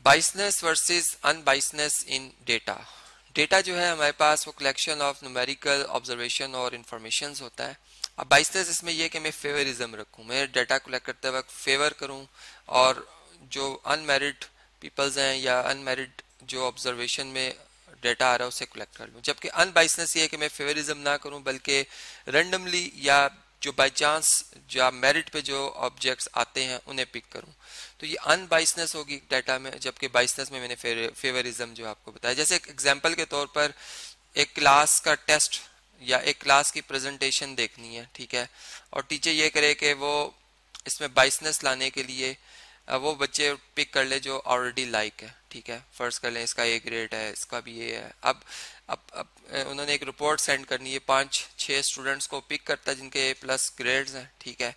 बाइसनेस versus अनबाइसनेस इन data. Data जो है हमारे पास वो कलेक्शन ऑफ न्यूमेरिकल ऑब्जर्वेशन और इंफॉर्मेशन होता है। अब बाइसनेस इसमें यह कि मैं फेवरिज्म रखूं, मैं डाटा कलेक्ट करते वक्त फेवर करूं और जो अनमेरिड पीपल्स हैं या अनमेरिड जो ऑब्जर्वेशन में डेटा आ रहा है उसे कलेक्ट कर लूं। जबकि अनबाइसनेस ये है कि मैं फेवरिज्म ना करूं बल्कि रेंडमली या जो बाय चांस या मेरिट पे जो ऑब्जेक्ट्स आते हैं उन्हें पिक करूं। तो ये अनबाइसनेस होगी डाटा में, जबकि बाइसनेस में मैंने फेवरिज्म जो आपको बताया। जैसे एक एग्जांपल के तौर पर एक क्लास का टेस्ट या एक क्लास की प्रेजेंटेशन देखनी है, ठीक है, और टीचर ये करे कि वो इसमें बाइसनेस लाने के लिए वो बच्चे पिक कर ले जो ऑलरेडी लाइक है, ठीक है, फर्स्ट कर लें इसका ए ग्रेड है, इसका भी ए है। अब उन्होंने एक रिपोर्ट सेंड करनी है, 5-6 स्टूडेंट्स को पिक करता है जिनके ए प्लस ग्रेड्स हैं, ठीक है,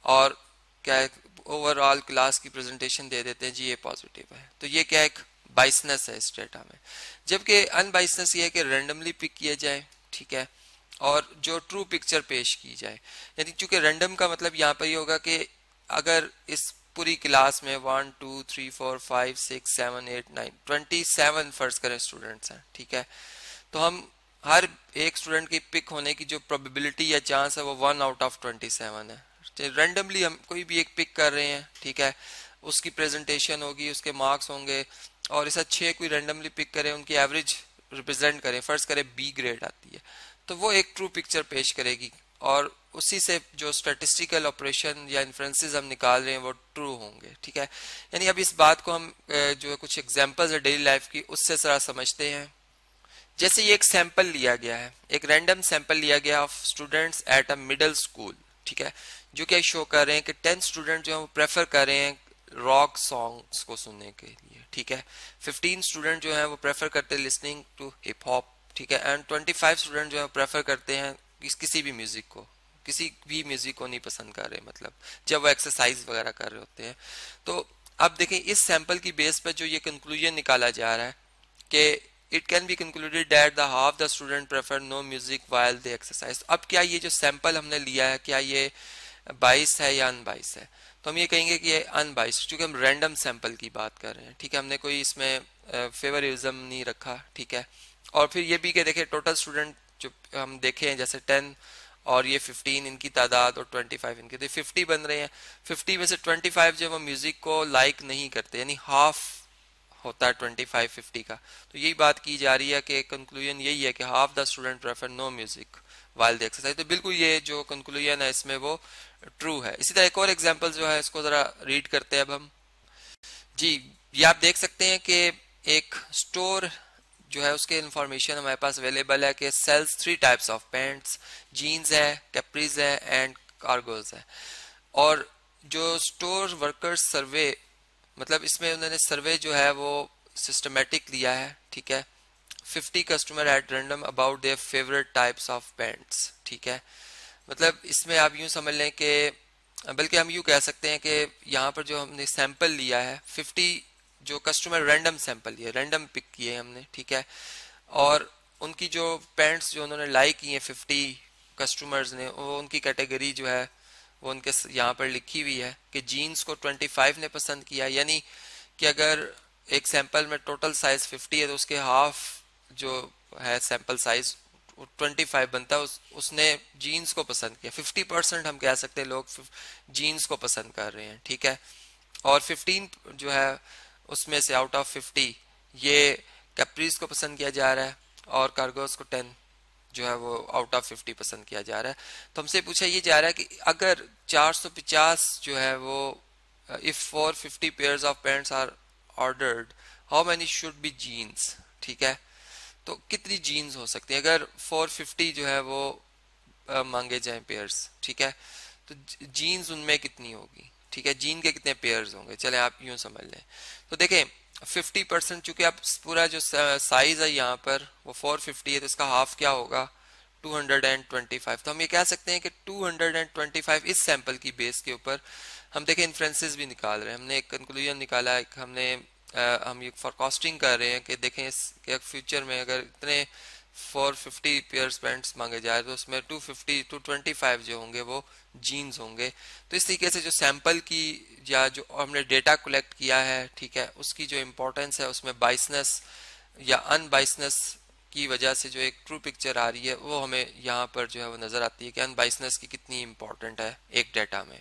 और क्या ओवरऑल क्लास की प्रेजेंटेशन दे देते हैं जी ए पॉजिटिव है। तो ये क्या एक बाइसनेस है इस डेटा में। जबकि अनबाइसनेस ये है कि रैंडमली पिक किया जाए, ठीक है, और जो ट्रू पिक्चर पेश की जाए। यानी चूंकि रैंडम का मतलब यहाँ पर ये होगा कि अगर इस पूरी क्लास में 1 2 3 4 5 6 7 8 9 27 फर्ज करें स्टूडेंट्स हैं, ठीक है, तो हम हर एक स्टूडेंट की पिक होने की जो प्रोबेबिलिटी या चांस है वो 1 आउट ऑफ 27 है। रैंडमली हम कोई भी एक पिक कर रहे हैं, ठीक है, उसकी प्रेजेंटेशन होगी, उसके मार्क्स होंगे, और इस 6 कोई रैंडमली पिक करें, उनकी एवरेज रिप्रेजेंट करें, फर्ज करें बी ग्रेड आती है, तो वो एक ट्रू पिक्चर पेश करेगी और उसी से जो स्टैटिस्टिकल ऑपरेशन या इन्फ्रेंसेस हम निकाल रहे हैं वो ट्रू होंगे, ठीक है। यानी अब इस बात को हम जो कुछ एग्जांपल्स है डेली लाइफ की उससे जरा समझते हैं। जैसे ये एक सैंपल लिया गया है, एक रैंडम सैंपल लिया गया of students at a middle school, ठीक है, जो क्या शो कर रहे हैं कि 10 स्टूडेंट जो है वो प्रेफर कर रहे हैं रॉक सॉन्ग्स को सुनने के लिए, ठीक है, 15 स्टूडेंट जो है वो प्रेफर करते हैं लिसनिंग टू हिप हॉप, ठीक है, एंड 25 स्टूडेंट जो है प्रेफर करते हैं किसी भी म्यूजिक को, किसी भी म्यूजिक को नहीं पसंद कर रहे, मतलब जब वो एक्सरसाइज वगैरह कर रहे होते हैं। तो अब देखें इस सैंपल की बेस पर जो ये कंक्लूजन निकाला जा रहा है कि it can be concluded that the half the student prefer no music while they exercise. अब क्या ये जो सैंपल हमने लिया है क्या ये बाइस है या अनबाइस है? तो हम ये कहेंगे कि ये अनबाइस, क्योंकि हम रैंडम सैंपल की बात कर रहे हैं, ठीक है, हमने कोई इसमें फेवरिज्म नहीं रखा, ठीक है। और फिर ये भी कि देखें टोटल स्टूडेंट जो हम देखे हैं जैसे 10 और ये 15 इनकी तादाद और 25 इनकी, तो 50 बन रहे हैं। 50 में से 25 जो वो म्यूजिक को लाइक नहीं करते, यानी हाफ होता है 25-50 का। तो यही बात की जा रही है कि कंक्लूजन यही है कि half the student prefer no music while the exercise. तो बिल्कुल ये जो कंक्लूजन है इसमें वो ट्रू है। इसी तरह एक और एग्जांपल जो है इसको जरा रीड करते हैं अब हम। जी ये आप देख सकते हैं कि एक स्टोर जो है उसके इंफॉर्मेशन हमारे पास अवेलेबल है कि sells 3 types of pants, jeans है, कैप्रीज है एंड कार्गोज है। और जो स्टोर वर्कर्स सर्वे, मतलब इसमें उन्होंने सर्वे जो है वो सिस्टमेटिक लिया है, ठीक है, 50 customer at random about their favourite types of pants, ठीक है। मतलब इसमें आप यूं समझ लें कि बल्कि हम यूं कह सकते हैं कि यहाँ पर जो हमने सैंपल लिया है 50 जो कस्टमर रैंडम सैंपल लिया, रैंडम पिक किए हमने, ठीक है, और उनकी जो पैंट्स जो उन्होंने लाइक की हैं 50 कस्टमर्स ने, वो उनकी कैटेगरी जो है वो उनके यहाँ पर लिखी हुई है कि जीन्स को 25 ने पसंद किया। यानी कि अगर एक सैंपल में टोटल साइज 50 है तो उसके हाफ जो है सैंपल साइज 25 बनता है, उसने जीन्स को पसंद किया। 50% हम कह सकते हैं लोग जीन्स को पसंद कर रहे हैं, ठीक है, और 15 जो है उसमें से आउट ऑफ 50 ये कैप्रीज को पसंद किया जा रहा है और कार्गोस को 10 जो है वो आउट ऑफ 50 पसंद किया जा रहा है। तो हमसे पूछा ये जा रहा है कि अगर 450 जो है वो if 450 pairs of pants are ordered how many should be jeans, ठीक है, तो कितनी जीन्स हो सकती है अगर 450 जो है वो मांगे जाएं पेयर्स, ठीक है, तो जीन्स उनमें कितनी होगी, ठीक है, जीन के कितने पेयर्स होंगे, चले आप यूं समझ लें। तो देखें 50% चूंकि आप पूरा जो साइज है यहाँ पर वो 450 है तो इसका हाफ क्या होगा 225। तो हम ये कह सकते हैं कि 225 इस सैंपल की बेस के ऊपर हम देखें इन्फ्रेंसेस भी निकाल रहे हैं, हमने एक कंक्लूजन निकाला है, हमने हम ये फॉरकास्टिंग कर रहे हैं कि देखें कि फ्यूचर में अगर इतने फॉर 50 पेयर्स पैंट्स मांगे जा रहे तो उसमें 250 टू 25 जो होंगे वो जीन्स होंगे। तो इस तरीके से जो सैंपल की या जो हमने डेटा कलेक्ट किया है, ठीक है, उसकी जो इम्पोर्टेंस है उसमें बाइसनेस या अनबाइसनेस की वजह से जो एक ट्रू पिक्चर आ रही है वो हमें यहाँ पर जो है वो नजर आती है कि अनबाइसनेस की कितनी इंपॉर्टेंट है एक डेटा में।